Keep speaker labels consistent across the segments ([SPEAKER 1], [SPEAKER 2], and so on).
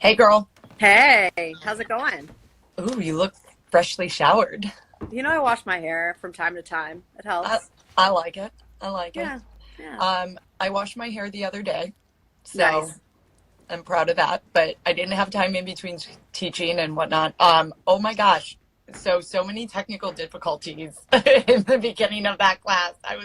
[SPEAKER 1] Hey girl.
[SPEAKER 2] Hey, how's it going?
[SPEAKER 1] Ooh, you look freshly showered.
[SPEAKER 2] I wash my hair from time to time. It
[SPEAKER 1] I,
[SPEAKER 2] helps.
[SPEAKER 1] I like it. I like it.
[SPEAKER 2] Yeah, yeah.
[SPEAKER 1] I washed my hair the other day, so
[SPEAKER 2] Nice.
[SPEAKER 1] I'm proud of that, but I didn't have time in between teaching and whatnot. Oh my gosh. So many technical difficulties in the beginning of that class. I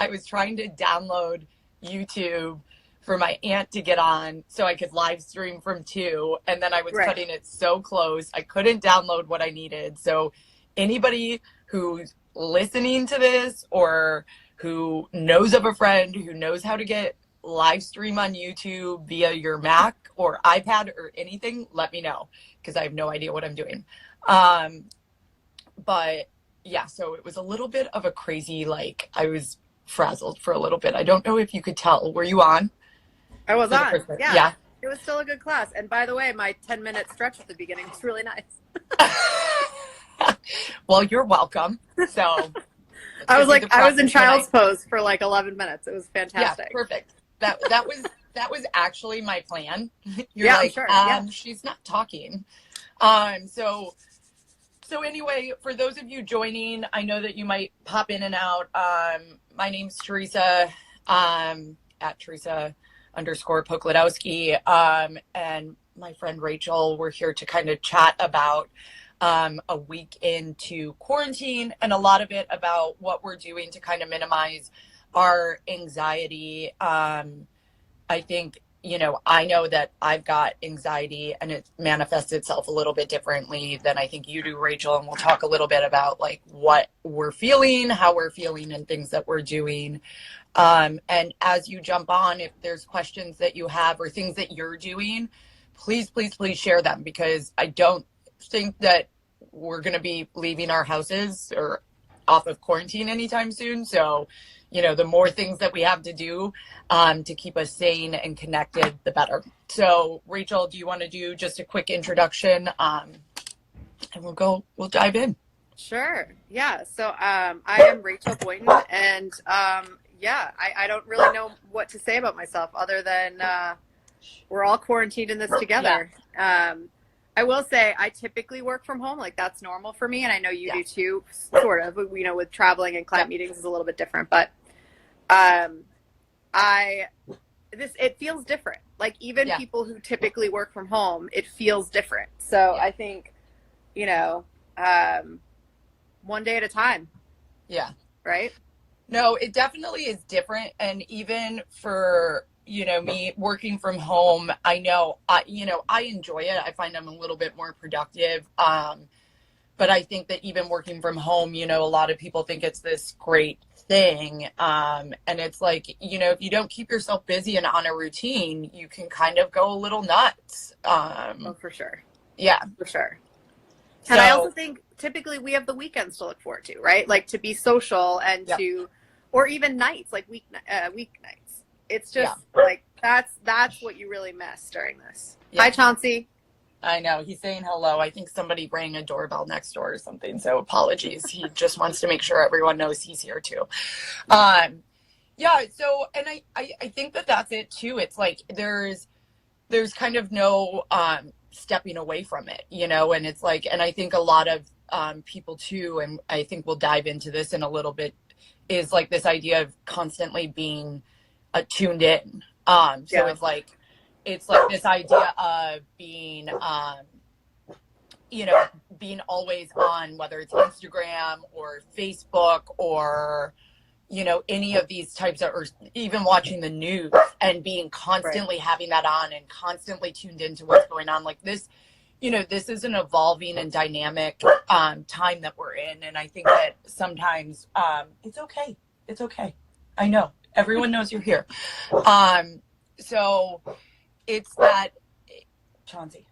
[SPEAKER 1] was trying to download YouTube for my aunt to get on so I could live stream from two, and then I was
[SPEAKER 2] Right.
[SPEAKER 1] cutting it so close I couldn't download what I needed. So anybody who's listening to this or who knows of a friend who knows how to get live stream on YouTube via your Mac or iPad or anything, let me know because I have no idea what I'm doing. Um, but yeah, so it was a little bit of a crazy, like I was frazzled for a little bit. I don't know if you could tell. Were you on
[SPEAKER 2] I was
[SPEAKER 1] for the
[SPEAKER 2] on.
[SPEAKER 1] first one?
[SPEAKER 2] Yeah.
[SPEAKER 1] Yeah.
[SPEAKER 2] It was still a good class. And by the way, my 10-minute stretch at the beginning was really nice.
[SPEAKER 1] Well, you're welcome. So
[SPEAKER 2] I was in
[SPEAKER 1] practice when
[SPEAKER 2] child's pose for like 11 minutes. It was
[SPEAKER 1] yeah,
[SPEAKER 2] fantastic.
[SPEAKER 1] perfect. That was actually my plan. You're
[SPEAKER 2] Yeah, I'm
[SPEAKER 1] like,
[SPEAKER 2] sure. Yeah.
[SPEAKER 1] she's not talking. So anyway, for those of you joining, I know that you might pop in and out. My name's Teresa, at Teresa underscore Pokladowski. And my friend Rachel, we're here to kind of chat about a week into quarantine and a lot of it about what we're doing to kind of minimize our anxiety. I think, I know that I've got anxiety and it manifests itself a little bit differently than I think you do, Rachel. And we'll talk a little bit about like what we're feeling, how we're feeling, and things that we're doing. And as you jump on, if there's questions that you have or things that you're doing, please, please, please share them because I don't think that we're going to be leaving our houses or off of quarantine anytime soon. So, the more things that we have to do to keep us sane and connected, the better. So, Rachel, do you want to do just a quick introduction? And we'll dive in.
[SPEAKER 2] Sure. Yeah. So I am Rachel Boynton, and I don't really know what to say about myself other than we're all quarantined in this together. Yeah. I will say I typically work from home, like that's normal for me, and I know you do too, sort of. With traveling and client meetings is a little bit different, but it feels different. Like even people who typically work from home, it feels different. So I think, one day at a time.
[SPEAKER 1] Yeah.
[SPEAKER 2] Right?
[SPEAKER 1] No, it definitely is different. And even for, me working from home, I know, I enjoy it. I find I'm a little bit more productive. But I think that even working from home, a lot of people think it's this great thing. And it's like, if you don't keep yourself busy and on a routine, you can kind of go a little nuts.
[SPEAKER 2] Oh, for sure.
[SPEAKER 1] Yeah.
[SPEAKER 2] For sure. And I also think typically we have the weekends to look forward to, right? Like to be social and or even nights, like weeknights. It's just like, that's what you really miss during this. Yeah. Hi, Chauncey.
[SPEAKER 1] I know. He's saying hello. I think somebody rang a doorbell next door or something. So apologies. He just wants to make sure everyone knows he's here too. So, and I think that that's it too. It's like, there's kind of no, stepping away from it, and it's like, and I think a lot of, people too, and I think we'll dive into this in a little bit, is like this idea of constantly being tuned in. It's like this idea of being, being always on, whether it's Instagram or Facebook or, any of these types of, or even watching the news and being constantly having that on and constantly tuned into what's going on. Like this, this is an evolving and dynamic time that we're in. And I think that sometimes it's okay. It's okay. I know. Everyone knows you're here. So it's that, Chauncey.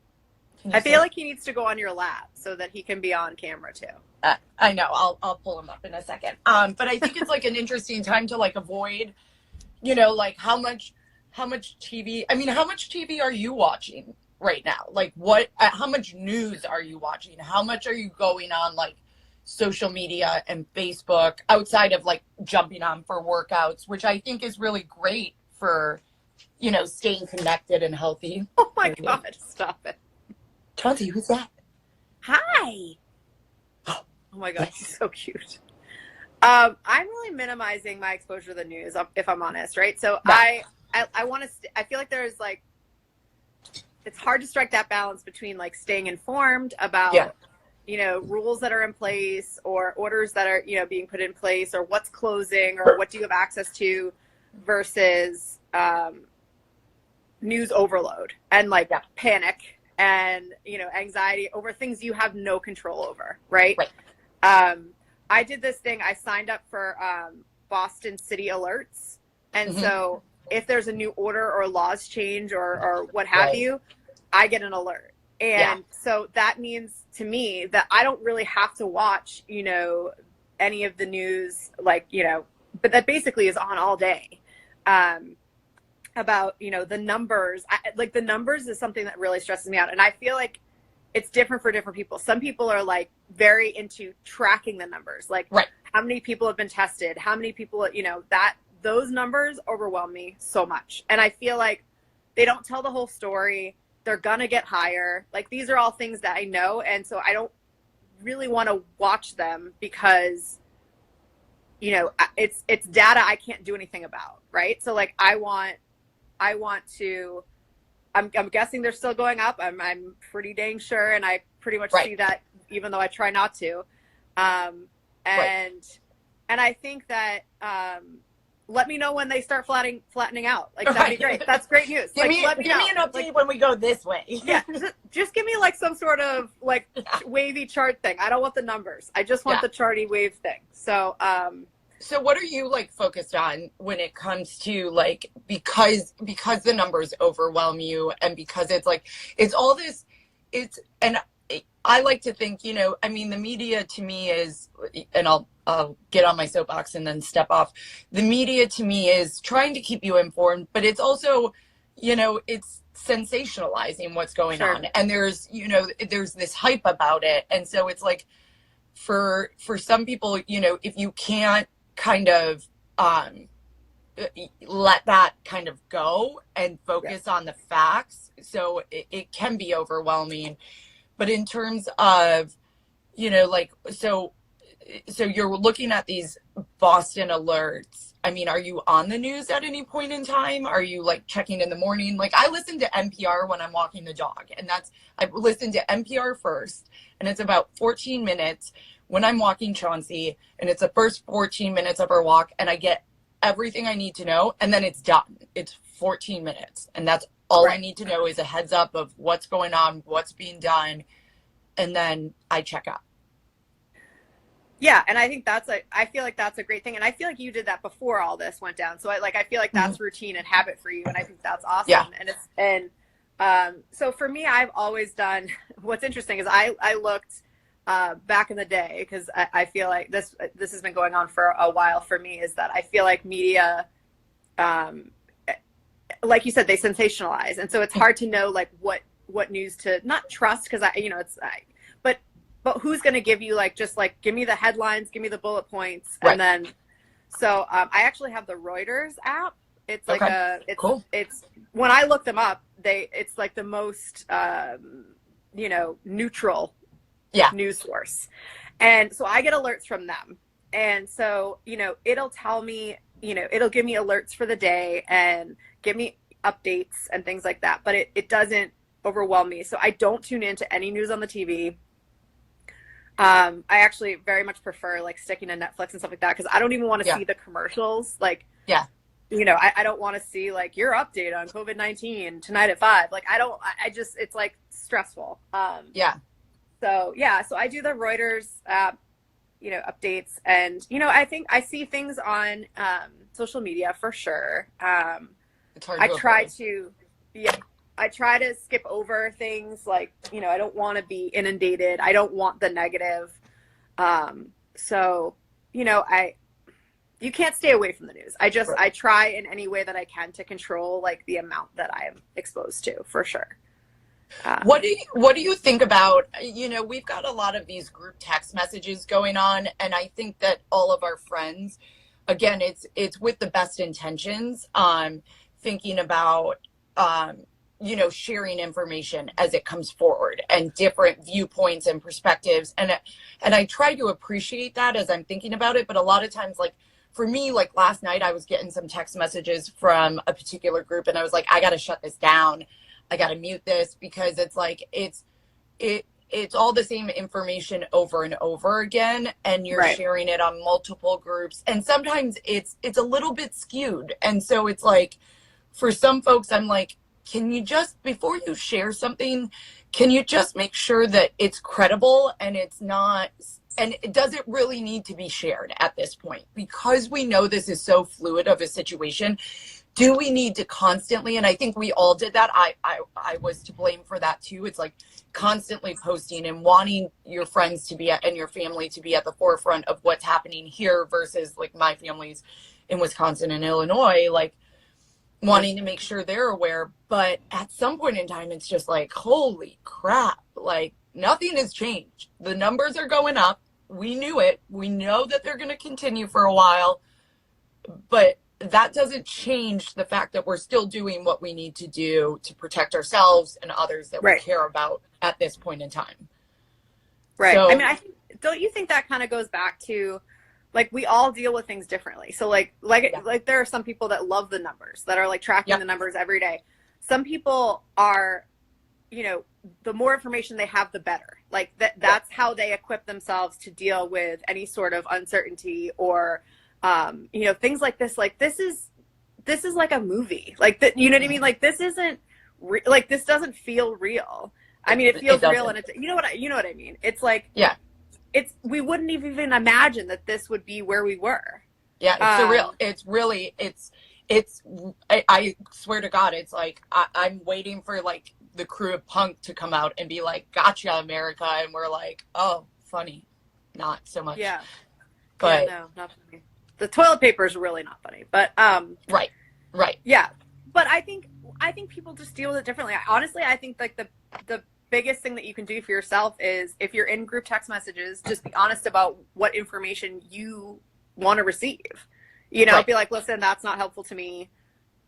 [SPEAKER 2] I feel like he needs to go on your lap so that he can be on camera too.
[SPEAKER 1] I know. I'll pull him up in a second. But I think it's like an interesting time to like avoid, like how much TV. I mean, how much TV are you watching right now? Like how much news are you watching? How much are you going on like social media and Facebook outside of like jumping on for workouts, which I think is really great for staying connected and healthy.
[SPEAKER 2] Oh my God, stop it.
[SPEAKER 1] Chauncey, who's that?
[SPEAKER 2] Hi. Oh my God, he's so cute. I'm really minimizing my exposure to the news, if I'm honest, right? So
[SPEAKER 1] Right.
[SPEAKER 2] I want to, I feel like there's like, it's hard to strike that balance between like staying informed about, rules that are in place or orders that are, being put in place or what's closing or what do you have access to versus news overload and like panic and, anxiety over things you have no control over, right? I did this thing. I signed up for Boston City Alerts. And so if there's a new order or laws change or what have you, I get an alert. And so that means to me that I don't really have to watch, any of the news, like, but that basically is on all day about, the numbers. Like the numbers is something that really stresses me out. And I feel like it's different for different people. Some people are like very into tracking the numbers, like how many people have been tested, how many people, that those numbers overwhelm me so much. And I feel like they don't tell the whole story. They're going to get higher. Like these are all things that I know. And so I don't really want to watch them because, it's data I can't do anything about. Right. So like I want to, I'm guessing they're still going up. I'm pretty dang sure. And I pretty much see that even though I try not to. And I think that, let me know when they start flattening out. Like that'd be great. That's great news.
[SPEAKER 1] Give me an update when we go this way.
[SPEAKER 2] Just give me like some sort of like wavy chart thing. I don't want the numbers. I just want the charty wave thing. So,
[SPEAKER 1] so what are you like focused on when it comes to like, because the numbers overwhelm you and because it's like, it's all this, and I like to think, I mean, the media to me is, and I'll get on my soapbox and then step off. The media to me is trying to keep you informed, but it's also, it's sensationalizing what's going on. And there's this hype about it. And so it's like, for some people, if you can't kind of let that kind of go and focus on the facts, so it can be overwhelming. But in terms of, like, so you're looking at these Boston alerts. I mean, are you on the news at any point in time? Are you like checking in the morning? Like I listen to NPR when I'm walking the dog, and I listen to NPR first, and it's about 14 minutes when I'm walking Chauncey, and it's the first 14 minutes of our walk, and I get everything I need to know, and then it's done. It's 14 minutes, and that's all I need to know is a heads up of what's going on, what's being done, and then I check out.
[SPEAKER 2] Yeah, and I think I feel like that's a great thing, and I feel like you did that before all this went down. So I feel like that's routine and habit for you, and I think that's awesome. Yeah. And so for me, I've always done. What's interesting is I looked back in the day because I feel like this has been going on for a while for me. Is that I feel like media, like you said, they sensationalize, and so it's hard to know like what news to not trust because but who's going to give you like just like give me the headlines, give me the bullet points, and then so I actually have the Reuters app. It's like
[SPEAKER 1] cool.
[SPEAKER 2] It's when I look them up, it's like the most neutral news source, and so I get alerts from them, and so it'll tell me it'll give me alerts for the day and give me updates and things like that, but it doesn't overwhelm me. So I don't tune into any news on the TV. I actually very much prefer like sticking to Netflix and stuff like that because I don't even want to see the commercials. Like, I don't want to see like your update on COVID-19 tonight at 5. Like, I just, it's like stressful. So I do the Reuters, updates, and I think I see things on social media for sure.
[SPEAKER 1] It's hard to
[SPEAKER 2] I try to skip over things like, I don't want to be inundated. I don't want the negative. You can't stay away from the news. I try in any way that I can to control like the amount that I am exposed to for sure.
[SPEAKER 1] What do you think about, we've got a lot of these group text messages going on, and I think that all of our friends, again, it's with the best intentions, thinking about, sharing information as it comes forward and different viewpoints and perspectives. And I try to appreciate that as I'm thinking about it. But a lot of times, like for me, like last night, I was getting some text messages from a particular group and I was like, I got to shut this down. I got to mute this because it's like, it's all the same information over and over again, and you're
[SPEAKER 2] Right.
[SPEAKER 1] sharing it on multiple groups, and sometimes it's a little bit skewed. And so it's like, for some folks, I'm like, can you just, before you share something, can you just make sure that it's credible and it's not, and it doesn't really need to be shared at this point, because we know this is so fluid of a situation. Do we need to constantly, and I think we all did that, I was to blame for that too. It's like constantly posting and wanting your friends to be at, and your family to be at the forefront of what's happening here versus like my family's in Wisconsin and Illinois, like wanting to make sure they're aware. But at some point in time, it's just like, holy crap, like nothing has changed. The numbers are going up. We knew it. We know that they're going to continue for a while, but that doesn't change the fact that we're still doing what we need to do to protect ourselves and others that we
[SPEAKER 2] Right.
[SPEAKER 1] care about at this point in time.
[SPEAKER 2] Right.
[SPEAKER 1] So,
[SPEAKER 2] I mean, don't you think that kind of goes back to, like, we all deal with things differently. So like there are some people that love the numbers, that are like tracking
[SPEAKER 1] Yep.
[SPEAKER 2] the numbers every day. Some people are, the more information they have, the better. Like that's how they equip themselves to deal with any sort of uncertainty or, things like this. Like this is like a movie. Like that, you know what I mean? Like this isn't like, this doesn't feel real. I mean, it feels real, and it's, you know what I mean? It's like,
[SPEAKER 1] yeah.
[SPEAKER 2] We wouldn't even imagine that this would be where we were.
[SPEAKER 1] Yeah, it's surreal. It's really, I swear to God, it's like, I'm waiting for like the crew of Punk to come out and be like, gotcha, America. And we're like, oh, funny. Not so much.
[SPEAKER 2] Yeah.
[SPEAKER 1] But
[SPEAKER 2] yeah, no, not funny. The toilet paper is really not funny, but,
[SPEAKER 1] right.
[SPEAKER 2] Yeah. But I think people just deal with it differently. Honestly, I think like the biggest thing that you can do for yourself is, if you're in group text messages, just be honest about what information you want to receive.
[SPEAKER 1] Right.
[SPEAKER 2] Be like, listen, that's not helpful to me.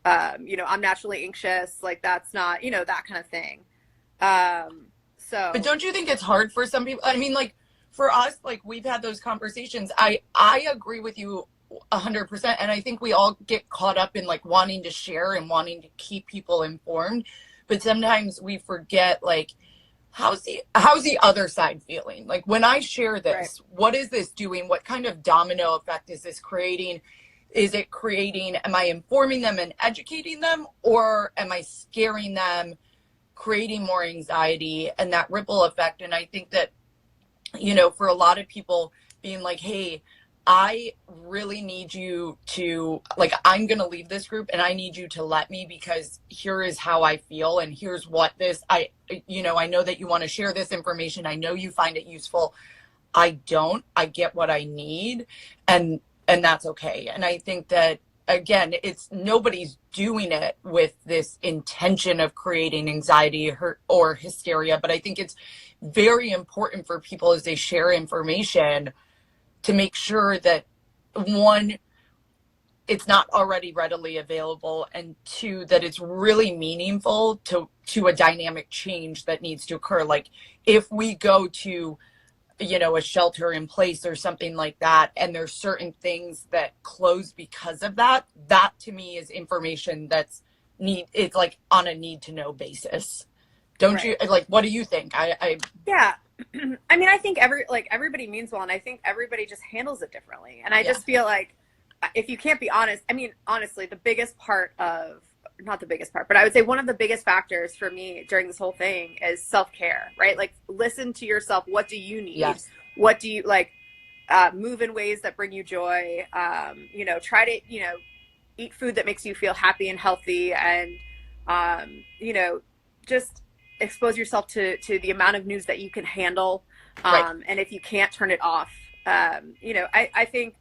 [SPEAKER 2] I'm naturally anxious. Like that's not, that kind of thing.
[SPEAKER 1] But don't you think it's hard for some people? I mean, like for us, like we've had those conversations. I agree with you 100%. And I think we all get caught up in like wanting to share and wanting to keep people informed. But sometimes we forget, like, how's the other side feeling? Like when I share this,
[SPEAKER 2] Right.
[SPEAKER 1] What is this doing? What kind of domino effect is this creating? Is it creating, am I informing them and educating them, or am I scaring them, creating more anxiety and that ripple effect? And I think that, for a lot of people being like, hey, I really need you to, like, I'm going to leave this group and I need you to let me, because here is how I feel. And here's what I know that you want to share this information. I know you find it useful. I get what I need. And that's okay. And I think that, again, nobody's doing it with this intention of creating anxiety or hysteria. But I think it's very important for people, as they share information, to make sure that, one, it's not already readily available, and two, that it's really meaningful to a dynamic change that needs to occur. Like if we go to, a shelter in place or something like that, and there's certain things that close because of that to me is information it's like on a need to know basis. Don't
[SPEAKER 2] Right.
[SPEAKER 1] you, like, what do you think?
[SPEAKER 2] Yeah. I mean, I think everybody means well, and I think everybody just handles it differently. And I just feel like, if you can't be honest, I mean, honestly, not the biggest part, but I would say one of the biggest factors for me during this whole thing is self-care, right? Like, listen to yourself. What do you need?
[SPEAKER 1] Yes.
[SPEAKER 2] What do you like? Move in ways that bring you joy. Try to, eat food that makes you feel happy and healthy, and, just expose yourself to the amount of news that you can handle.
[SPEAKER 1] Right.
[SPEAKER 2] And if you can't, turn it off. I think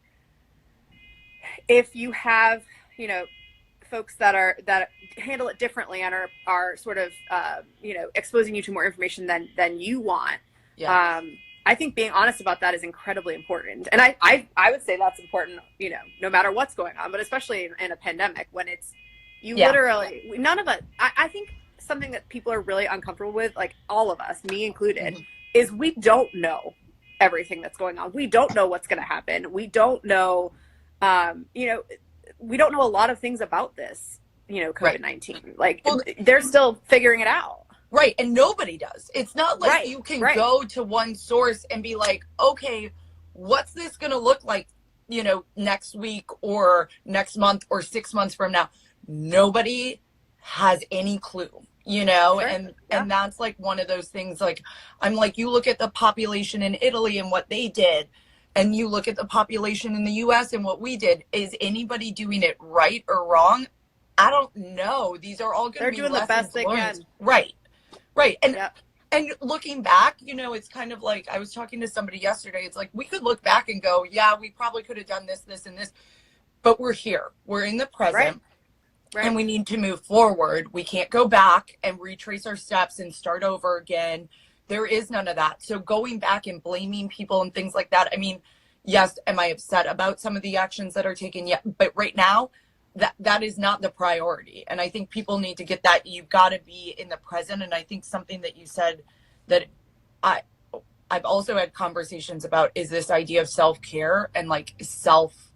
[SPEAKER 2] if you have, folks that handle it differently and are sort of, exposing you to more information than you want.
[SPEAKER 1] Yeah.
[SPEAKER 2] I think being honest about that is incredibly important. And I would say that's important, no matter what's going on, but especially in a pandemic when it's, You
[SPEAKER 1] Yeah.
[SPEAKER 2] literally, none of us, I think something that people are really uncomfortable with, like all of us, me included,
[SPEAKER 1] Mhm.
[SPEAKER 2] is we don't know everything that's going on. We don't know what's going to happen. We don't know, you know, we don't know a lot of things about this, you know,
[SPEAKER 1] Right.
[SPEAKER 2] COVID-19. Like
[SPEAKER 1] Well,
[SPEAKER 2] they're still figuring it out.
[SPEAKER 1] right. And nobody does. It's not like
[SPEAKER 2] Right,
[SPEAKER 1] you can
[SPEAKER 2] right.
[SPEAKER 1] go to one source and be like, okay, what's this going to look like, next week or next month or 6 months from now? Nobody has any clue,
[SPEAKER 2] Sure. Yeah.
[SPEAKER 1] and that's like one of those things. Like, I'm like, you look at the population in Italy and what they did, and you look at the population in the US and what we did. Is anybody doing it right or wrong? I don't know. These are all going to
[SPEAKER 2] They're
[SPEAKER 1] be
[SPEAKER 2] doing the best
[SPEAKER 1] lessons
[SPEAKER 2] they
[SPEAKER 1] learned.
[SPEAKER 2] can.
[SPEAKER 1] Right. Right.
[SPEAKER 2] Yeah.
[SPEAKER 1] And looking back, it's kind of like, I was talking to somebody yesterday. It's like we could look back and go, yeah, we probably could have done this, this, and this, but we're here. We're in the
[SPEAKER 2] Right.
[SPEAKER 1] present, and
[SPEAKER 2] Right.
[SPEAKER 1] we need to move forward. We can't go back and retrace our steps and start over again. There is none of that. So going back and blaming people and things like that, I mean, yes, am I upset about some of the actions that are taken? Yeah, but right now, that is not the priority. And I think people need to get that. You've got to be in the present. And I think something that you said that I I've also had conversations about is this idea of self-care and like self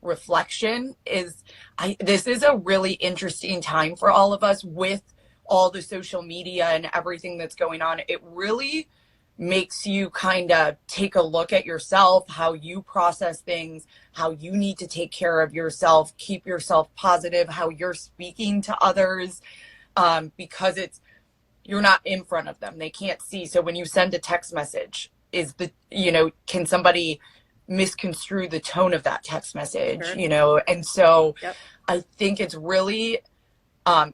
[SPEAKER 1] reflection. This is a really interesting time for all of us with all the social media and everything that's going on. It really makes you kind of take a look at yourself, how you process things, how you need to take care of yourself, keep yourself positive, how you're speaking to others, because you're not in front of them. They can't see. So when you send a text message, can somebody misconstrue the tone of that text message,
[SPEAKER 2] Sure.
[SPEAKER 1] And so
[SPEAKER 2] Yep.
[SPEAKER 1] I think it's really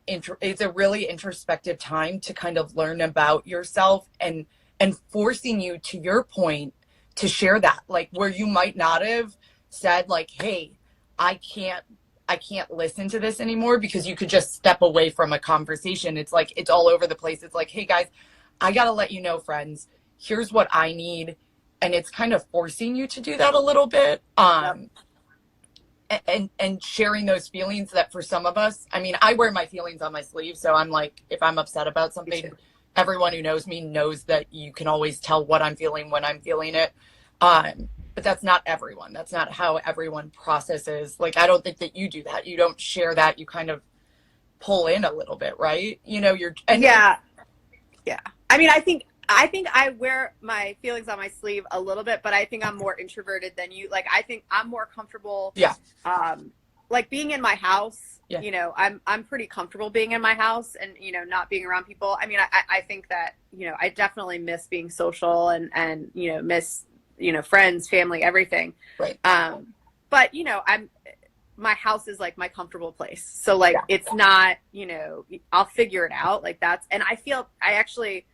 [SPEAKER 1] it's a really introspective time to kind of learn about yourself and forcing you, to your point, to share that, like where you might not have said like, hey, I can't listen to this anymore, because you could just step away from a conversation. It's like it's all over the place. It's like, hey guys, I gotta let you know, friends, here's what I need. And it's kind of forcing you to do that a little bit.
[SPEAKER 2] Yep.
[SPEAKER 1] And sharing those feelings that for some of us, I mean, I wear my feelings on my sleeve. So I'm like, if I'm upset about something, everyone who knows me knows that you can always tell what I'm feeling when I'm feeling it. But that's not everyone. That's not how everyone processes. Like, I don't think that you do that. You don't share that. You kind of pull in a little bit, right?
[SPEAKER 2] Yeah. Yeah. I mean, I think I wear my feelings on my sleeve a little bit, but I think I'm more introverted than you. Like, I think I'm more comfortable.
[SPEAKER 1] Yeah.
[SPEAKER 2] Like being in my house,
[SPEAKER 1] Yeah.
[SPEAKER 2] I'm pretty comfortable being in my house and, not being around people. I mean, I think that, I definitely miss being social and, miss, friends, family, everything.
[SPEAKER 1] Right.
[SPEAKER 2] But, my house is like my comfortable place. So like, it's not, I'll figure it out. Like and I actually,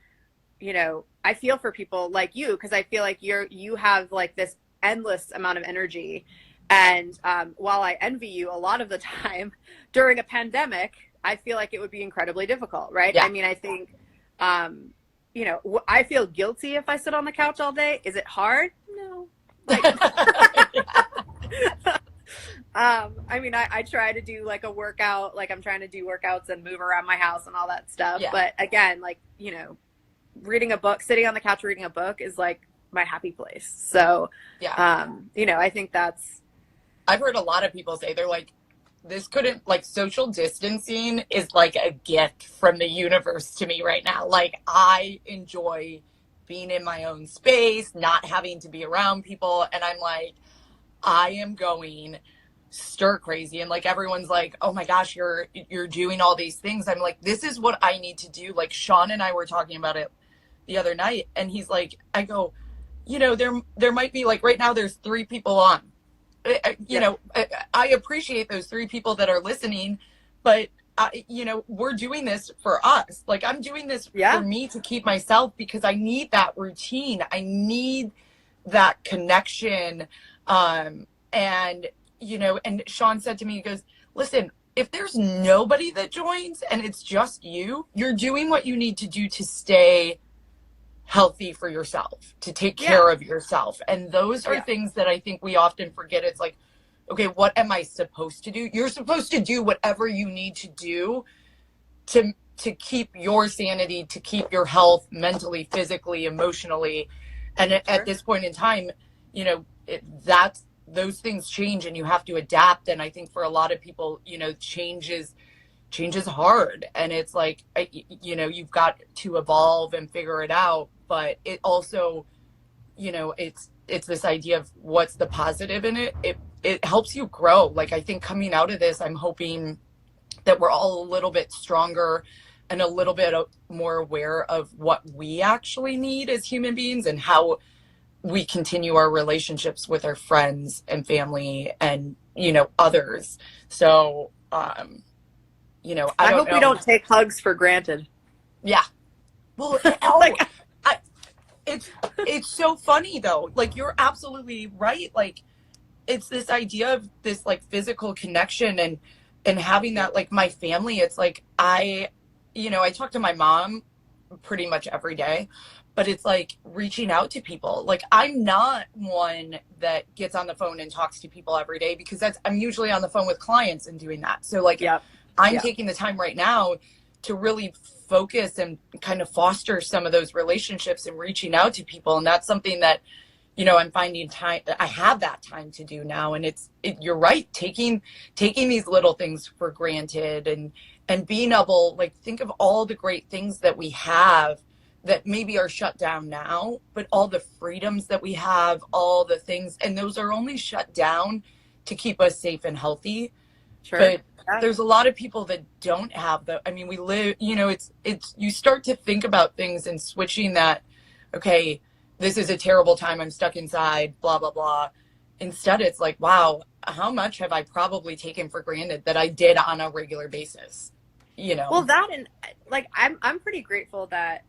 [SPEAKER 2] I feel for people like you, because I feel like you have like this endless amount of energy. And while I envy you a lot of the time during a pandemic, I feel like it would be incredibly difficult, right?
[SPEAKER 1] Yeah.
[SPEAKER 2] I mean, I think, I feel guilty if I sit on the couch all day. Is it hard? No. Like, I mean, I try to do like a workout, like I'm trying to do workouts and move around my house and all that stuff.
[SPEAKER 1] Yeah.
[SPEAKER 2] But again, like, reading a book, sitting on the couch reading a book is like my happy place. So,
[SPEAKER 1] Yeah.
[SPEAKER 2] I think
[SPEAKER 1] I've heard a lot of people say, they're like, this couldn't, like, social distancing is like a gift from the universe to me right now. Like, I enjoy being in my own space, not having to be around people. And I'm like, I am going stir crazy. And like, everyone's like, oh my gosh, you're doing all these things. I'm like, this is what I need to do. Like, Sean and I were talking about it the other night, and he's like, I go, there might be, like, right now there's 3 people on. I appreciate those 3 people that are listening, but we're doing this for us. Like, I'm doing this for me to keep myself, because I need that routine. I need that connection. And Sean said to me, he goes, listen, if there's nobody that joins and it's just you're doing what you need to do to stay healthy for yourself, to take care of yourself. And those are things that I think we often forget. It's like, okay, what am I supposed to do? You're supposed to do whatever you need to do to keep your sanity, to keep your health mentally, physically, emotionally. And at
[SPEAKER 2] Sure.
[SPEAKER 1] this point in time, that's those things change and you have to adapt. And I think for a lot of people, change is hard, and it's like, you've got to evolve and figure it out. But it also, it's this idea of what's the positive in it. It helps you grow. Like, I think coming out of this, I'm hoping that we're all a little bit stronger and a little bit more aware of what we actually need as human beings and how we continue our relationships with our friends and family and, others. So, I
[SPEAKER 2] I
[SPEAKER 1] don't
[SPEAKER 2] hope we
[SPEAKER 1] know.
[SPEAKER 2] don't take hugs for granted.
[SPEAKER 1] Yeah. Well,
[SPEAKER 2] Like,
[SPEAKER 1] I, it's so funny though. Like, you're absolutely right. Like, it's this idea of this like physical connection and having that, like, my family. It's like, I talk to my mom pretty much every day, but it's like reaching out to people. Like, I'm not one that gets on the phone and talks to people every day, because I'm usually on the phone with clients and doing that. So like,
[SPEAKER 2] yep.
[SPEAKER 1] I'm
[SPEAKER 2] Yep.
[SPEAKER 1] taking the time right now to really focus and kind of foster some of those relationships and reaching out to people. And that's something that, I'm finding time. I have that time to do now. And you're right. Taking these little things for granted and being able, like, think of all the great things that we have that maybe are shut down now, but all the freedoms that we have, all the things, and those are only shut down to keep us safe and healthy.
[SPEAKER 2] Sure.
[SPEAKER 1] But
[SPEAKER 2] Yeah.
[SPEAKER 1] there's a lot of people that don't have I mean, we live, it's you start to think about things and switching that, okay, this is a terrible time, I'm stuck inside, blah blah blah. Instead, it's like, wow, how much have I probably taken for granted that I did on a regular basis?
[SPEAKER 2] Well, that, and like, I'm pretty grateful that,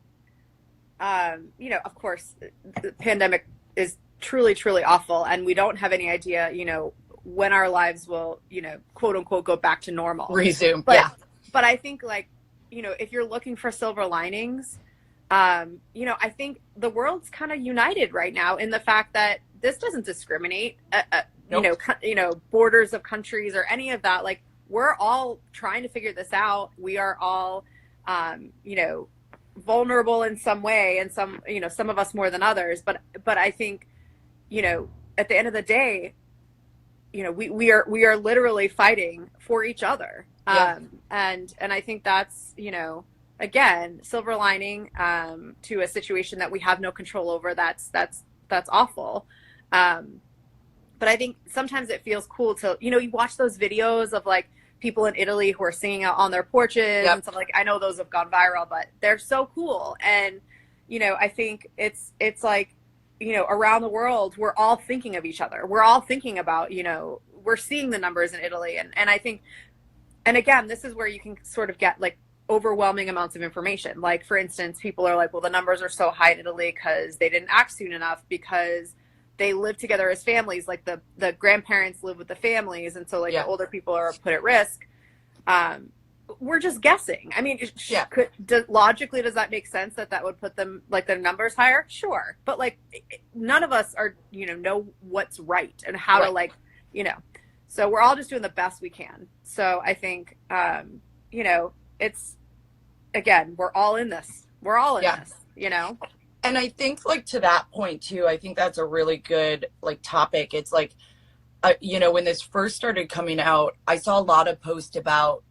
[SPEAKER 2] of course, the pandemic is truly, truly awful, and we don't have any idea, when our lives will, quote unquote, go back to normal.
[SPEAKER 1] Resume.
[SPEAKER 2] But,
[SPEAKER 1] Yeah.
[SPEAKER 2] But I think, like, if you're looking for silver linings, I think the world's kind of united right now in the fact that this doesn't discriminate,
[SPEAKER 1] Nope.
[SPEAKER 2] Borders of countries or any of that. Like, we're all trying to figure this out. We are all, vulnerable in some way, and some of us more than others. But I think, at the end of the day, we are literally fighting for each other.
[SPEAKER 1] Yeah.
[SPEAKER 2] And I think that's, again, silver lining, to a situation that we have no control over. That's awful. But I think sometimes it feels cool to, you watch those videos of like people in Italy who are singing out on their porches. Yep. And stuff. Like, I know those have gone viral, but they're so cool. And, I think it's like, around the world, we're all thinking of each other. We're all thinking about, we're seeing the numbers in Italy. And I think, and again, this is where you can sort of get like overwhelming amounts of information. Like, for instance, people are like, well, the numbers are so high in Italy because they didn't act soon enough, because they live together as families. Like, the grandparents live with the families. And so, like, yeah, the older people are put at risk. We're just guessing. I mean, logically, does that make sense that would put them, like, their numbers higher? Sure. But, like, none of us are, know what's right and how to, like, so we're all just doing the best we can. So I think, it's, again, we're all in this. We're all in this,
[SPEAKER 1] And I think, like, to that point too, I think that's a really good, like, topic. It's like, when this first started coming out, I saw a lot of posts about,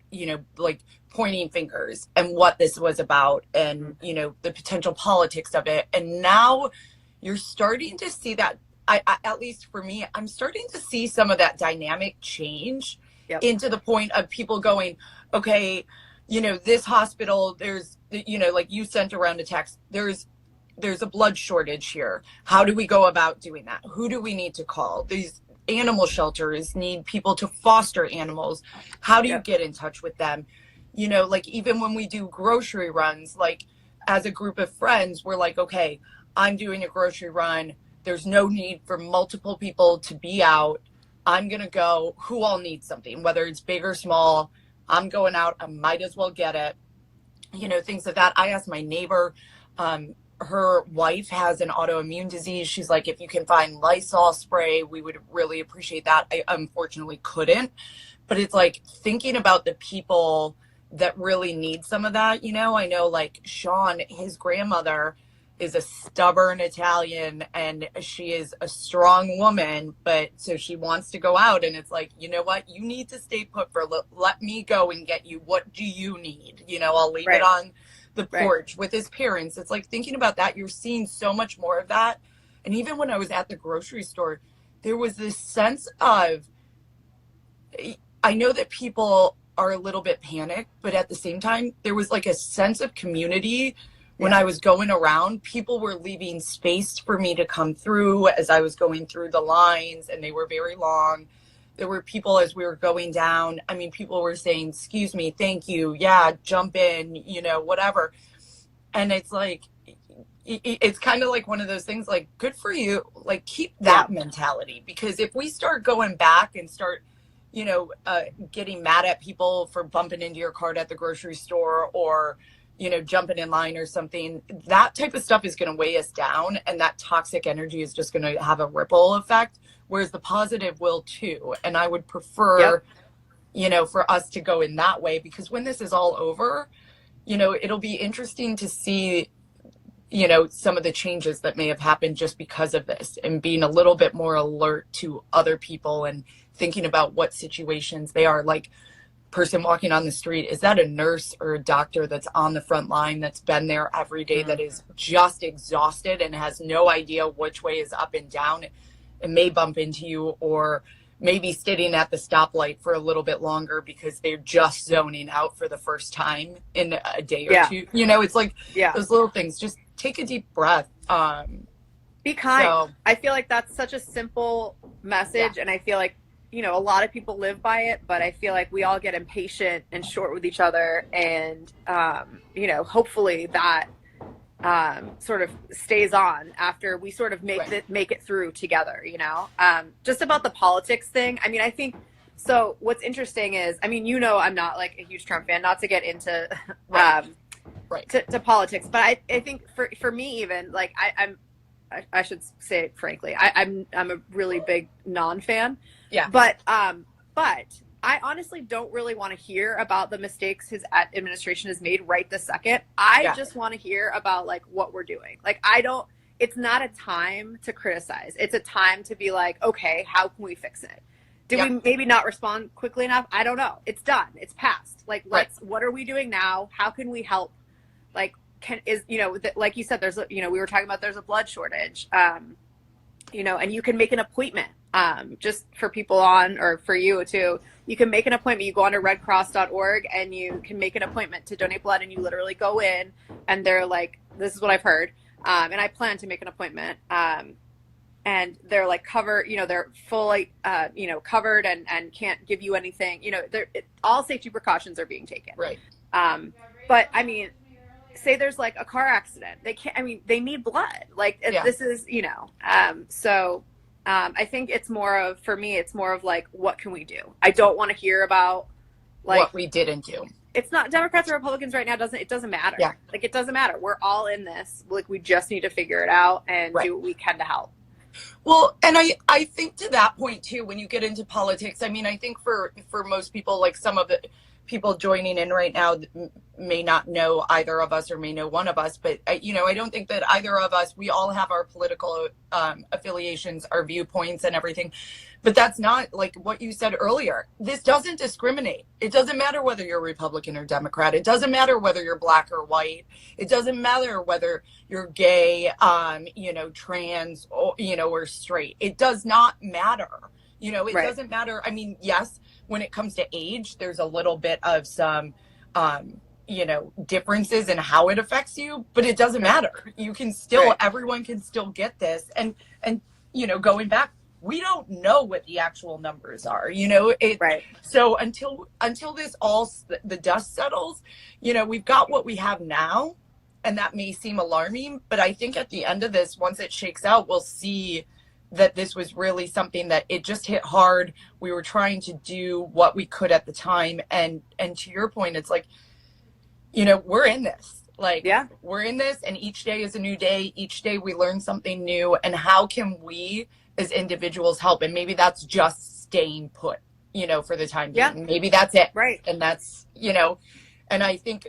[SPEAKER 1] like, pointing fingers and what this was about, and, the potential politics of it. And now you're starting to see that, I at least for me, I'm starting to see some of that dynamic change. Yep. Into the point of people going, okay, this hospital, there's, like you sent around a text, there's a blood shortage here. How do we go about doing that? Who do we need to call? These animal shelters need people to foster animals. How do you get in touch with them? Like, even when we do grocery runs, like, as a group of friends, we're like, okay, I'm doing a grocery run. There's no need for multiple people to be out. I'm going to go, who all needs something, whether it's big or small. I'm going out. I might as well get it. Things like that. I asked my neighbor, her wife has an autoimmune disease. She's like, if you can find Lysol spray, we would really appreciate that. I unfortunately couldn't, but it's like thinking about the people that really need some of that. I know like Sean, his grandmother is a stubborn Italian and she is a strong woman, but so she wants to go out, and it's like, you know what, you need to stay put for let me go and get you. What do you need? I'll leave it on the porch with his parents. It's like thinking about that. You're seeing so much more of that. And even when I was at the grocery store, there was this sense of, I know that people are a little bit panicked, but at the same time, there was like a sense of community. When I was going around, people were leaving space for me to come through as I was going through the lines, and they were very long. There were people as we were going down. I mean, people were saying, excuse me, thank you. Yeah, jump in, whatever. And it's like, it's kind of like one of those things like, good for you. Like, keep that mentality, because if we start going back and start, getting mad at people for bumping into your cart at the grocery store or, jumping in line or something, that type of stuff is going to weigh us down. And that toxic energy is just going to have a ripple effect. Whereas the positive will too. And I would prefer, for us to go in that way, because when this is all over, it'll be interesting to see, some of the changes that may have happened just because of this, and being a little bit more alert to other people and thinking about what situations they are. Like, person walking on the street, is that a nurse or a doctor that's on the front line, that's been there every day, that is just exhausted and has no idea which way is up and down, and may bump into you, or maybe sitting at the stoplight for a little bit longer because they're just zoning out for the first time in a day or two. It's like those little things. Just take a deep breath.
[SPEAKER 2] Be kind. So, I feel like that's such a simple message, and I feel like a lot of people live by it, but I feel like we all get impatient and short with each other, and hopefully that sort of stays on after we sort of make it through together. Just about the politics thing. I mean, I think so. What's interesting is, I'm not like a huge Trump fan, not to get into to politics, but I think for me, even like I should say it frankly, I'm a really big non-fan. Yeah. But I honestly don't really want to hear about the mistakes his administration has made right this second. I just want to hear about like what we're doing. Like, it's not a time to criticize. It's a time to be like, okay, how can we fix it? Did we maybe not respond quickly enough? I don't know. It's done. It's past. Like, what are we doing now? How can we help? Like, like you said, we were talking about, there's a blood shortage, and you can make an appointment, just for people on, or for you too. You can make an appointment. You go on to redcross.org and you can make an appointment to donate blood, and you literally go in and they're like, this is what I've heard. And I plan to make an appointment. And they're like they're fully, covered and can't give you anything, all safety precautions are being taken. Right. But I mean, say there's like a car accident, they need blood. Like, this is, so I think it's more of, for me, it's more of like, what can we do? I don't want to hear about like what we didn't do. It's not Democrats or Republicans right now. It doesn't matter. Yeah. Like, it doesn't matter. We're all in this. Like, we just need to figure it out and do what we can to help. Well, and I think to that point too, when you get into politics, I mean, I think for most people, like some of the people joining in right now may not know either of us or may know one of us, but I don't think that either of us, we all have our political affiliations, our viewpoints and everything, but that's not like what you said earlier. This doesn't discriminate. It doesn't matter whether you're Republican or Democrat. It doesn't matter whether you're black or white. It doesn't matter whether you're gay, trans, or straight. It does not matter. It doesn't matter. I mean, yes, when it comes to age, there's a little bit of some, differences in how it affects you, but it doesn't matter. You can still, everyone can still get this. And, going back, we don't know what the actual numbers are, So until this the dust settles, we've got what we have now, and that may seem alarming, but I think at the end of this, once it shakes out, we'll see that this was really something that it just hit hard. We were trying to do what we could at the time. And to your point, it's like, we're in this,
[SPEAKER 1] Like,
[SPEAKER 2] Yeah.
[SPEAKER 1] we're in this, and each day is a new day. Each day we learn something new. And how can we as individuals help? And maybe that's just staying put, for the time
[SPEAKER 2] Yeah.
[SPEAKER 1] being. Maybe that's it.
[SPEAKER 2] Right.
[SPEAKER 1] And that's, and I think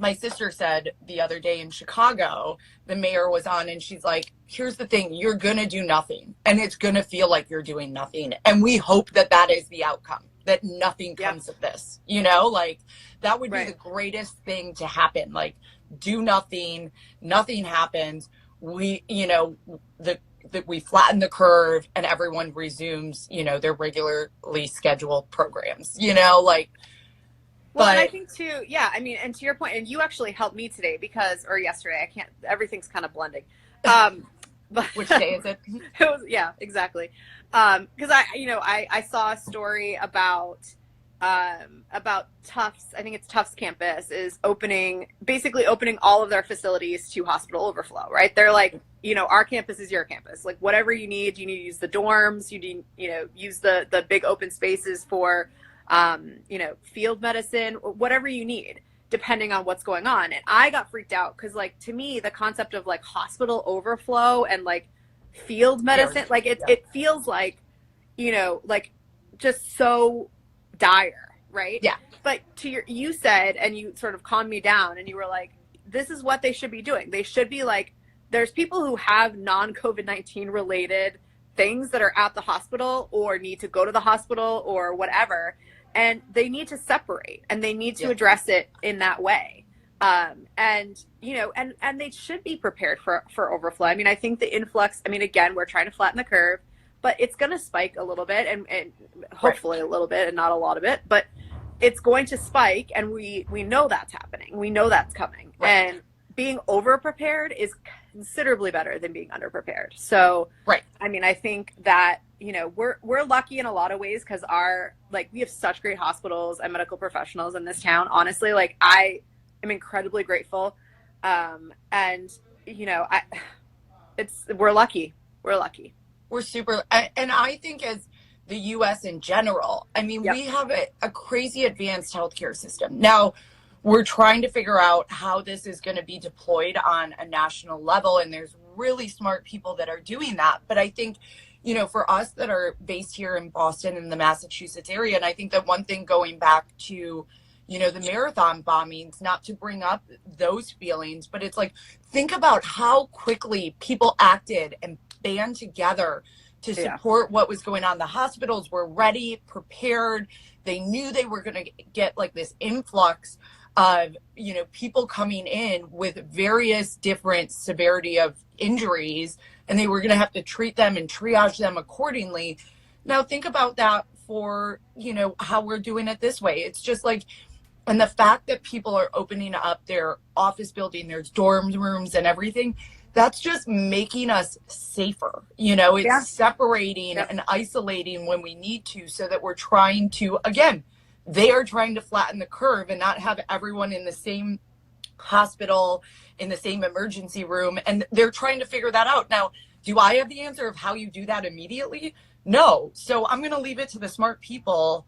[SPEAKER 1] my sister said the other day in Chicago, the mayor was on, and she's like, here's the thing, you're going to do nothing, and it's going to feel like you're doing nothing. And we hope that that is the outcome, that nothing comes of this, like that would be the greatest thing to happen. Like, do nothing, nothing happens. We, that we flatten the curve and everyone resumes, their regularly scheduled programs, like.
[SPEAKER 2] Well, and I think too, yeah, I mean, and to your point, and you actually helped me today or yesterday, I can't, everything's kind of blending.
[SPEAKER 1] But which day is it?
[SPEAKER 2] It was, yeah, exactly. Because I saw a story about Tufts. I think it's Tufts campus is basically opening all of their facilities to hospital overflow, right? They're like, our campus is your campus. Like, whatever you need to use the dorms, you need, use the big open spaces for, field medicine, whatever you need, depending on what's going on. And I got freaked out because, like, to me, the concept of like hospital overflow and like field medicine, like it feels like, like just so dire, right?
[SPEAKER 1] Yeah.
[SPEAKER 2] But you said, and you sort of calmed me down, and you were like, this is what they should be doing. They should be like, there's people who have non-COVID-19 related things that are at the hospital or need to go to the hospital or whatever. And they need to separate, and they need to address it in that way. And they should be prepared for overflow. I mean, I think the influx, again, we're trying to flatten the curve, but it's going to spike a little bit and hopefully a little bit and not a lot of it, but it's going to spike. And we know that's happening. We know that's coming. Right. And being over prepared is considerably better than being underprepared. So, I think that, we're lucky in a lot of ways because we have such great hospitals and medical professionals in this town. Honestly, like, I am incredibly grateful. We're lucky. We're lucky.
[SPEAKER 1] We're super. And I think as the U.S. in general, we have a crazy advanced healthcare system. Now, we're trying to figure out how this is going to be deployed on a national level. And there's really smart people that are doing that. But I think, for us that are based here in Boston and the Massachusetts area, and I think that one thing going back to, the marathon bombings, not to bring up those feelings, but it's like, think about how quickly people acted and band together to support what was going on. The hospitals were ready, prepared. They knew they were going to get like this influx of, people coming in with various different severity of injuries, and they were going to have to treat them and triage them accordingly. Now think about that for, how we're doing it this way. It's just like, and the fact that people are opening up their office building, their dorm rooms and everything, that's just making us safer. It's separating and isolating when we need to, so that we're trying to, again, they are trying to flatten the curve and not have everyone in the same hospital, in the same emergency room. And they're trying to figure that out. Now, do I have the answer of how you do that immediately? No. So I'm going to leave it to the smart people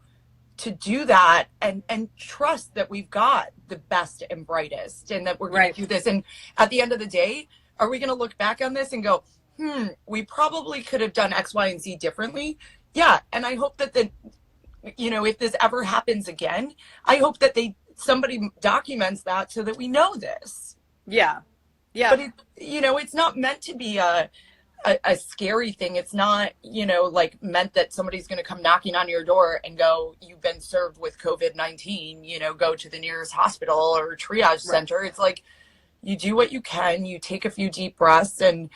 [SPEAKER 1] to do that and trust that we've got the best and brightest and that we're going to do this. And at the end of the day, are we going to look back on this and go, we probably could have done X, Y, and Z differently? Yeah. And I hope that if this ever happens again, I hope that somebody documents that so that we know this.
[SPEAKER 2] Yeah.
[SPEAKER 1] But it's not meant to be a scary thing. It's not, like meant that somebody's going to come knocking on your door and go, you've been served with COVID-19, go to the nearest hospital or triage center. It's like, you do what you can, you take a few deep breaths and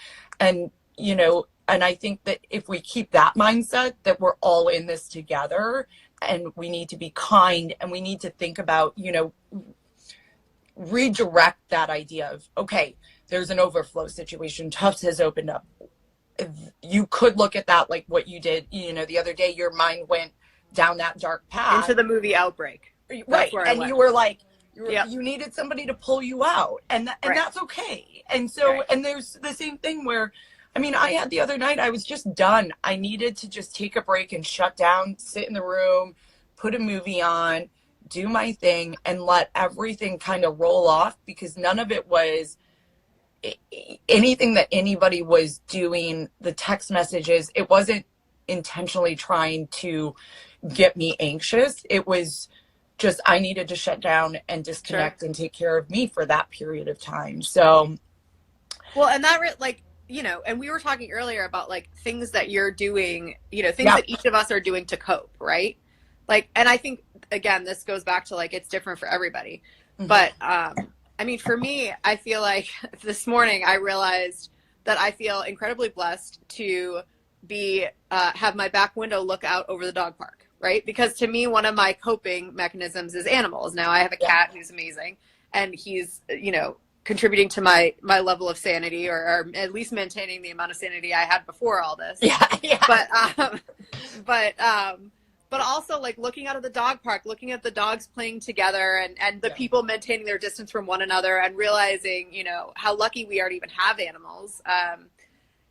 [SPEAKER 1] I think that if we keep that mindset that we're all in this together and we need to be kind and we need to think about, redirect that idea of, okay, there's an overflow situation. Tufts has opened up. You could look at that like what you did, the other day, your mind went down that dark path.
[SPEAKER 2] Into the movie Outbreak.
[SPEAKER 1] Right. And you were like, you needed somebody to pull you out. And that's okay. And so, and there's the same thing where, I had the other night, I was just done. I needed to just take a break and shut down, sit in the room, put a movie on, do my thing and let everything kind of roll off, because none of it was anything that anybody was doing. The text messages, it wasn't intentionally trying to get me anxious. It was just, I needed to shut down and disconnect and take care of me for that period of time. So,
[SPEAKER 2] well, and that like, you know, and we were talking earlier about like things that you're doing, you know, things that each of us are doing to cope, right? Like, and I think again, this goes back to like, it's different for everybody. But I mean, for me, I feel like this morning I realized that I feel incredibly blessed to be have my back window look out over the dog park, right? Because to me, one of my coping mechanisms is animals. Now I have a cat who's amazing, and he's, you know, contributing to my level of sanity, or at least maintaining the amount of sanity I had before all this. But also like looking out of the dog park, looking at the dogs playing together, and the people maintaining their distance from one another, and realizing, you know, how lucky we are to even have animals.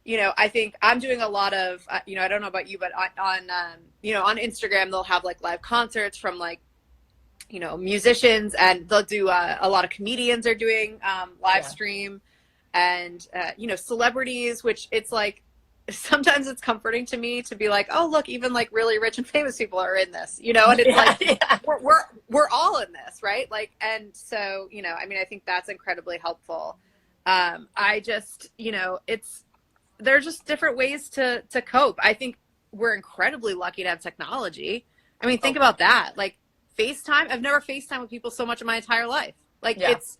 [SPEAKER 2] You know, I think I'm doing a lot of, you know, I don't know about you, but on you know, on Instagram, they'll have like live concerts from like, you know, musicians, and they'll do a lot of comedians are doing live stream, and you know, celebrities, which it's like, sometimes it's comforting to me to be like, oh, look, even like really rich and famous people are in this, you know, and it's we're all in this, right? Like, and so, you know, I mean, I think that's incredibly helpful. I just, you know, there's just different ways to cope. I think we're incredibly lucky to have technology. I mean, think about that. Like FaceTime, I've never FaceTime with people so much in my entire life. Like it's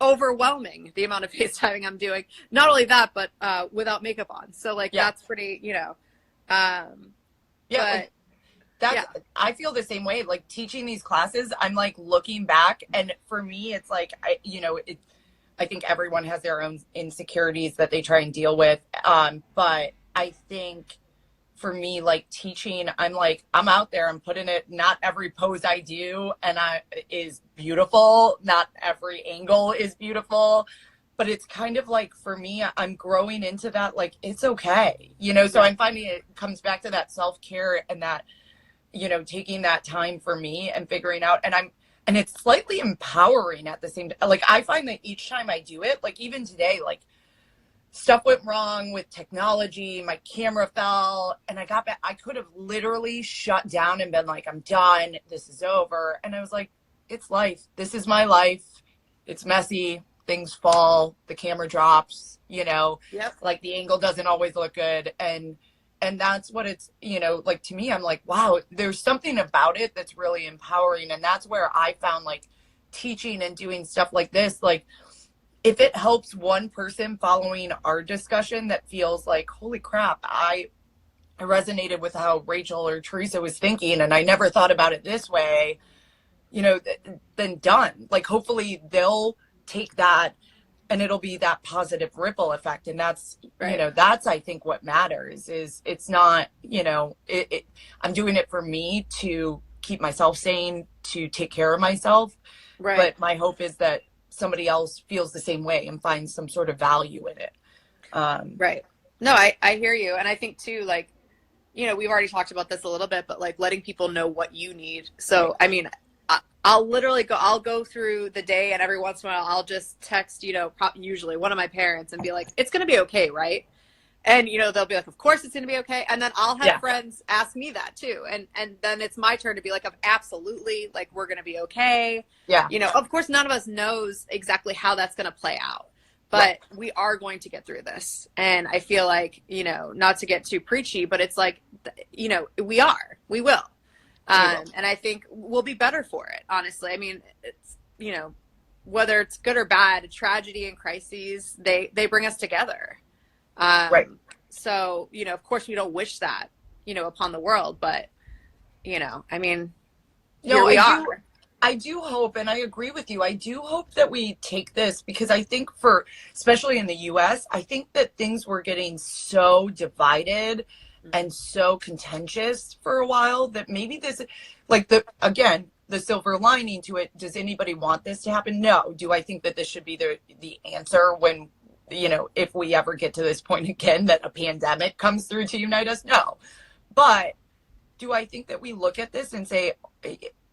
[SPEAKER 2] overwhelming the amount of FaceTiming I'm doing. Not only that, but without makeup on. So like that's pretty, you know. But
[SPEAKER 1] I feel the same way. Like teaching these classes, I'm like looking back, and for me, it's like I think everyone has their own insecurities that they try and deal with. But I think for me, like teaching, I'm like, I'm out there, I'm putting it, not every pose I do is beautiful. Not every angle is beautiful, but it's kind of like, for me, I'm growing into that, like, it's okay, you know? So I'm finding it comes back to that self-care, and that, you know, taking that time for me and figuring out, and it's slightly empowering at the same time. Like, I find that each time I do it, like even today, like stuff went wrong with technology, my camera fell, and I got back. I could have literally shut down and been like, I'm done, this is over. And I was like, it's life. This is my life. It's messy. Things fall. The camera drops, you know, like the angle doesn't always look good. And that's what it's, you know, like to me, I'm like, wow, there's something about it that's really empowering. And that's where I found like teaching and doing stuff like this, like if it helps one person following our discussion that feels like, holy crap, I resonated with how Rachel or Teresa was thinking, and I never thought about it this way, you know, then done. Like hopefully they'll take that, and it'll be that positive ripple effect. And that's, you know, that's, I think what matters is it's not, you know, I'm doing it for me to keep myself sane, to take care of myself. But my hope is that somebody else feels the same way and finds some sort of value in it.
[SPEAKER 2] No, I hear you. And I think too, like, you know, we've already talked about this a little bit, but like letting people know what you need. So, I mean, I'll literally I'll go through the day, and every once in a while I'll just text, you know, usually one of my parents and be like, it's going to be okay, right? And, you know, they'll be like, of course it's going to be okay. And then I'll have friends ask me that too. And then it's my turn to be like, absolutely, like, we're going to be okay. You know, of course, none of us knows exactly how that's going to play out, but we are going to get through this. And I feel like, you know, not to get too preachy, but it's like, you know, we will. And I think we'll be better for it, honestly. I mean, it's, you know, whether it's good or bad, tragedy and crises, they bring us together. So, you know, of course we don't wish that, you know, upon the world, but, you know, I mean, here we are.
[SPEAKER 1] I do hope, and I agree with you, I do hope that we take this, because I think especially in the US, I think that things were getting so divided and so contentious for a while that maybe this, like the silver lining to it, does anybody want this to happen? No. Do I think that this should be the answer when, you know, if we ever get to this point again, that a pandemic comes through to unite us? No. But do I think that we look at this and say,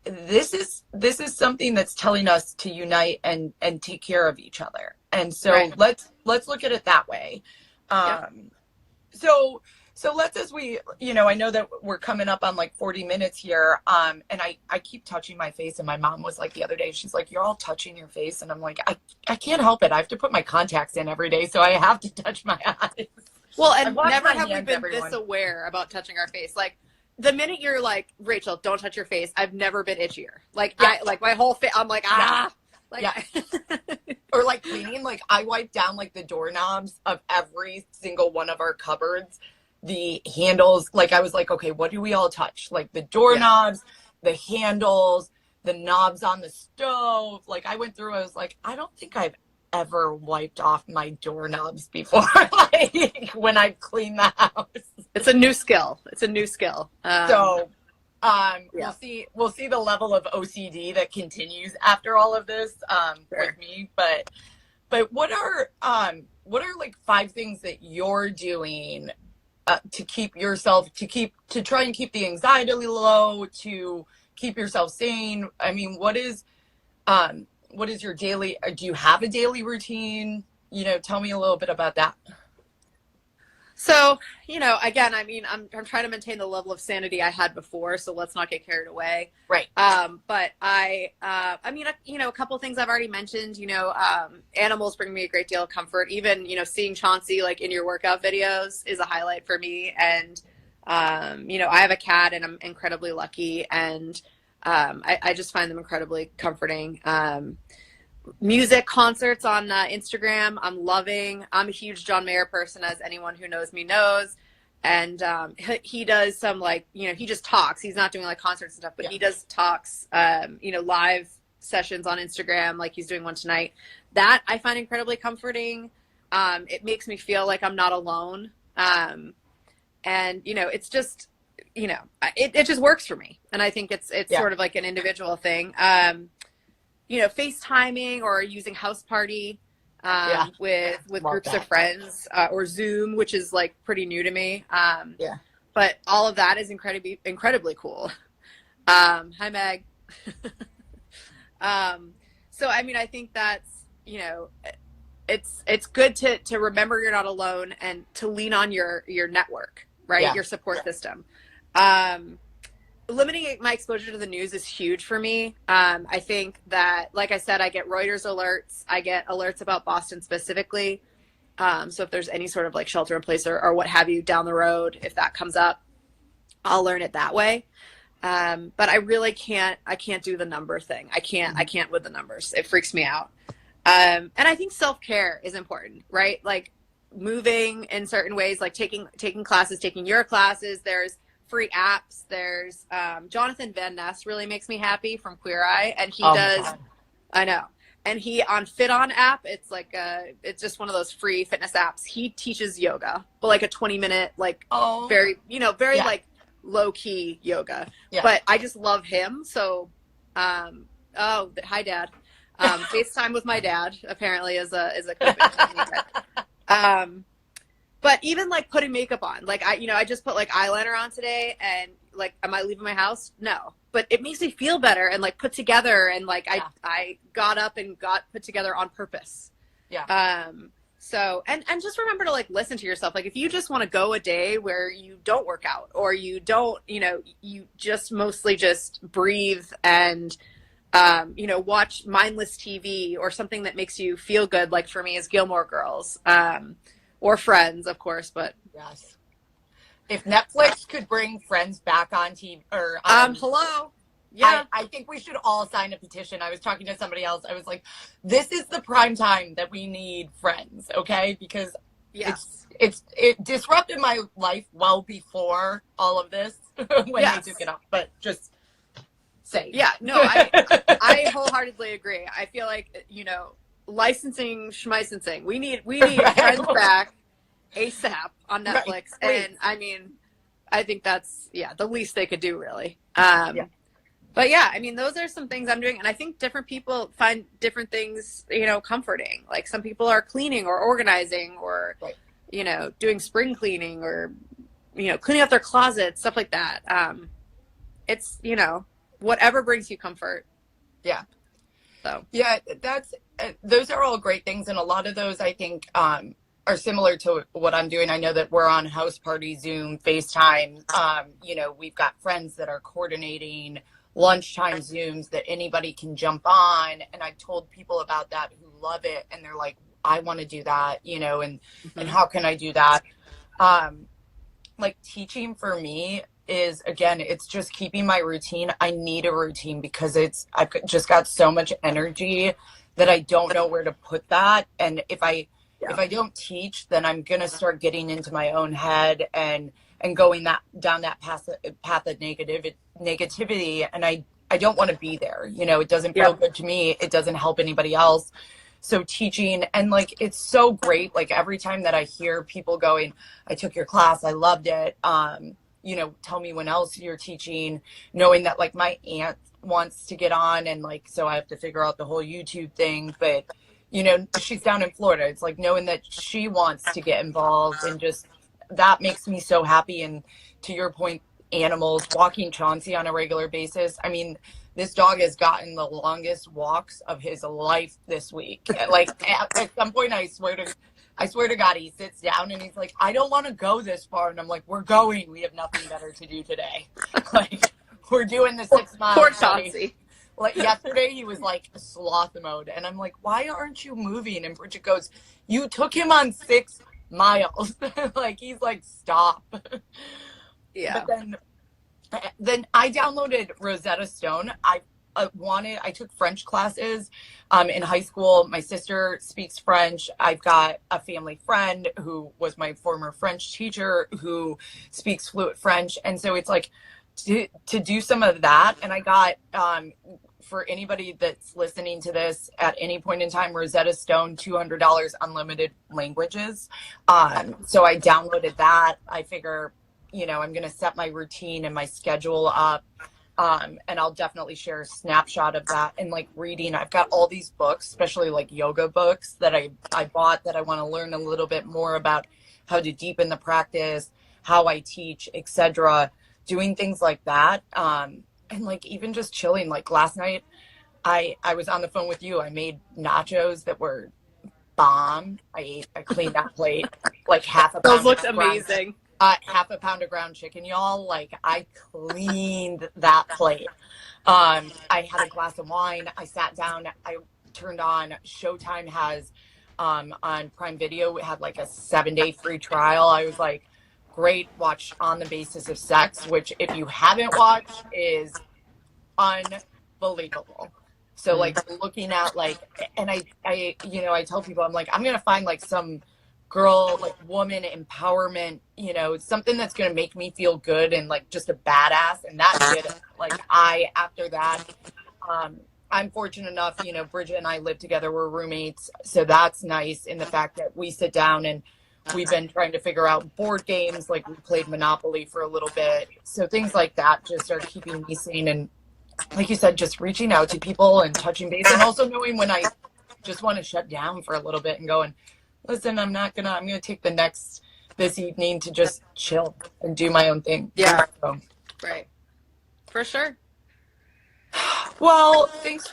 [SPEAKER 1] this is something that's telling us to unite and take care of each other. And so
[SPEAKER 2] Right.
[SPEAKER 1] let's look at it that way.
[SPEAKER 2] Yep.
[SPEAKER 1] So let's, as we, I know that we're coming up on like 40 minutes here. And I keep touching my face, and my mom was like the other day, she's like, you're all touching your face. And I'm like, I can't help it. I have to put my contacts in every day, so I have to touch my eyes.
[SPEAKER 2] Well, and never have we
[SPEAKER 1] hands,
[SPEAKER 2] been
[SPEAKER 1] everyone.
[SPEAKER 2] this aware about touching our face. Like, the minute you're like, Rachel, don't touch your face, I've never been itchier. Like,
[SPEAKER 1] Yeah.
[SPEAKER 2] my whole face, I'm like, ah. Like,
[SPEAKER 1] Yeah. Or like cleaning, like I wipe down like the doorknobs of every single one of our cupboards, the handles. Like I was like, okay, what do we all touch? Like the doorknobs, the handles, the knobs on the stove. Like I went through, I was like, I don't think I've ever wiped off my doorknobs before, like when I clean the house.
[SPEAKER 2] It's a new skill. It's a new skill.
[SPEAKER 1] So
[SPEAKER 2] Yeah.
[SPEAKER 1] we'll see the level of OCD that continues after all of this
[SPEAKER 2] Sure.
[SPEAKER 1] with me. But what are like 5 things that you're doing to keep yourself, to try and keep the anxiety low, to keep yourself sane? I mean, what is your daily, do you have a daily routine? Tell me a little bit about that.
[SPEAKER 2] So, again, I mean, I'm trying to maintain the level of sanity I had before, so let's not get carried away.
[SPEAKER 1] Right.
[SPEAKER 2] But I mean, a couple of things I've already mentioned, animals bring me a great deal of comfort. Even, seeing Chauncey like in your workout videos is a highlight for me. And, I have a cat, and I'm incredibly lucky, and I just find them incredibly comforting. Music concerts on Instagram, I'm loving. I'm a huge John Mayer person, as anyone who knows me knows. And he does some he just talks. He's not doing like concerts and stuff, but he does talks, live sessions on Instagram, like he's doing one tonight. That I find incredibly comforting. It makes me feel like I'm not alone. And, it's just, it just works for me. And I think it's sort of like an individual thing. FaceTiming or using House Party with groups of friends, or Zoom, which is like pretty new to me. But all of that is incredibly cool. Hi, Meg. So, I mean, I think that's, it's good to remember you're not alone, and to lean on your network, right?
[SPEAKER 1] Yeah.
[SPEAKER 2] Your support system. Limiting my exposure to the news is huge for me. I think that, like I said, I get Reuters alerts. I get alerts about Boston specifically. So if there's any sort of like shelter in place or what have you down the road, if that comes up, I'll learn it that way. But I really can't do the number thing. I can't with the numbers. It freaks me out. And I think self-care is important, right? Like moving in certain ways, like taking classes, taking your classes. There's free apps. There's Jonathan Van Ness really makes me happy from Queer Eye, and he does. I know, and he on Fit On app. It's like it's just one of those free fitness apps. He teaches yoga, but like a 20-minute, like very like low key yoga. Yeah. But I just love him. So, hi, Dad. FaceTime with my dad apparently is a coping. But even like putting makeup on, like I just put like eyeliner on today, and like, am I leaving my house? No, but it makes me feel better and like put together, and like I got up and got put together on purpose. Yeah. So and just remember to like listen to yourself. Like if you just want to go a day where you don't work out, or you don't, you just mostly just breathe and watch mindless TV or something that makes you feel good. Like for me is Gilmore Girls. Or Friends, of course, but
[SPEAKER 1] yes. If Netflix could bring Friends back on TV, or
[SPEAKER 2] hello, yeah,
[SPEAKER 1] I think we should all sign a petition. I was talking to somebody else. I was like, "This is the prime time that we need Friends," okay? Because it disrupted my life well before all of this when they took it off. But just say,
[SPEAKER 2] I wholeheartedly agree. I feel like licensing schmeicensing. We need Friends back ASAP on Netflix. Right, and I mean, I think that's the least they could do, really. But I mean, those are some things I'm doing, and I think different people find different things comforting. Like some people are cleaning or organizing, or doing spring cleaning, or cleaning out their closets, stuff like that. It's whatever brings you comfort.
[SPEAKER 1] Yeah.
[SPEAKER 2] So
[SPEAKER 1] Yeah, those are all great things. And a lot of those I think are similar to what I'm doing. I know that we're on House Party, Zoom, FaceTime. We've got friends that are coordinating lunchtime Zooms that anybody can jump on. And I've told people about that who love it. And they're like, I want to do that, and how can I do that? Like teaching for me is, again, it's just keeping my routine. I need a routine because I've just got so much energy that I don't know where to put that. And if I don't teach, then I'm gonna start getting into my own head and going down that path of negativity. And I don't want to be there. It doesn't feel good to me. It doesn't help anybody else. So teaching, and like, it's so great. Like every time that I hear people going, I took your class, I loved it. Tell me when else you're teaching, knowing that like my aunt wants to get on, and like, so I have to figure out the whole YouTube thing, but she's down in Florida. It's like knowing that she wants to get involved, and just that makes me so happy. And to your point, animals, walking Chauncey on a regular basis. I mean, this dog has gotten the longest walks of his life this week. Like at some point, I swear to God, he sits down and he's like, I don't want to go this far. And I'm like, we're going. We have nothing better to do today. Like, we're doing the 6 miles.
[SPEAKER 2] Poor Chauncey.
[SPEAKER 1] Like yesterday, he was like sloth mode. And I'm like, why aren't you moving? And Bridget goes, you took him on 6 miles. Like, he's like, stop.
[SPEAKER 2] Yeah.
[SPEAKER 1] But then I downloaded Rosetta Stone. I took French classes in high school. My sister speaks French. I've got a family friend who was my former French teacher who speaks fluent French. And so it's like to do some of that. And I got, for anybody that's listening to this at any point in time, Rosetta Stone, $200 unlimited languages. So I downloaded that. I figure, I'm going to set my routine and my schedule up. And I'll definitely share a snapshot of that. And like reading, I've got all these books, especially like yoga books that I bought, that I want to learn a little bit more about how to deepen the practice, how I teach, etc. Doing things like that. And like even just chilling. Like last night, I was on the phone with you. I made nachos that were bomb. I cleaned that plate, like half a pound.
[SPEAKER 2] Those looked amazing.
[SPEAKER 1] Half a pound of ground chicken, y'all. Like, I cleaned that plate. I had a glass of wine. I sat down. I turned on Showtime has on Prime Video. It had like a 7-day free trial. I was like, great. Watch On the Basis of Sex, which if you haven't watched is unbelievable. So like looking at like, and I tell people, I'm like, I'm gonna find like some girl, like woman empowerment, something that's going to make me feel good and like just a badass. And that did it. Like after that, I'm fortunate enough, Bridget and I live together. We're roommates. So that's nice in the fact that we sit down and we've been trying to figure out board games. Like we played Monopoly for a little bit. So things like that just are keeping me sane. And like you said, just reaching out to people and touching base, and also knowing when I just want to shut down for a little bit and going, listen, I'm going to take this evening to just chill and do my own thing.
[SPEAKER 2] Yeah.
[SPEAKER 1] So.
[SPEAKER 2] Right. For sure.
[SPEAKER 1] Well, thanks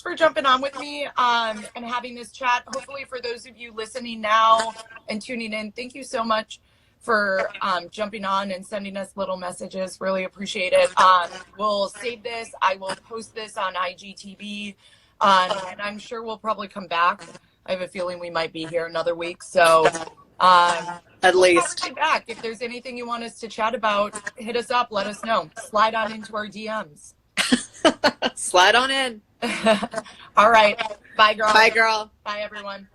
[SPEAKER 1] for jumping on with me and having this chat. Hopefully for those of you listening now and tuning in, thank you so much for jumping on and sending us little messages. Really appreciate it. We'll save this. I will post this on IGTV, and I'm sure we'll probably come back. I have a feeling we might be here another week. So
[SPEAKER 2] at least
[SPEAKER 1] back. If there's anything you want us to chat about, hit us up. Let us know. Slide on into our DMs.
[SPEAKER 2] Slide on in.
[SPEAKER 1] All right. Bye, girl.
[SPEAKER 2] Bye, girl.
[SPEAKER 1] Bye, everyone.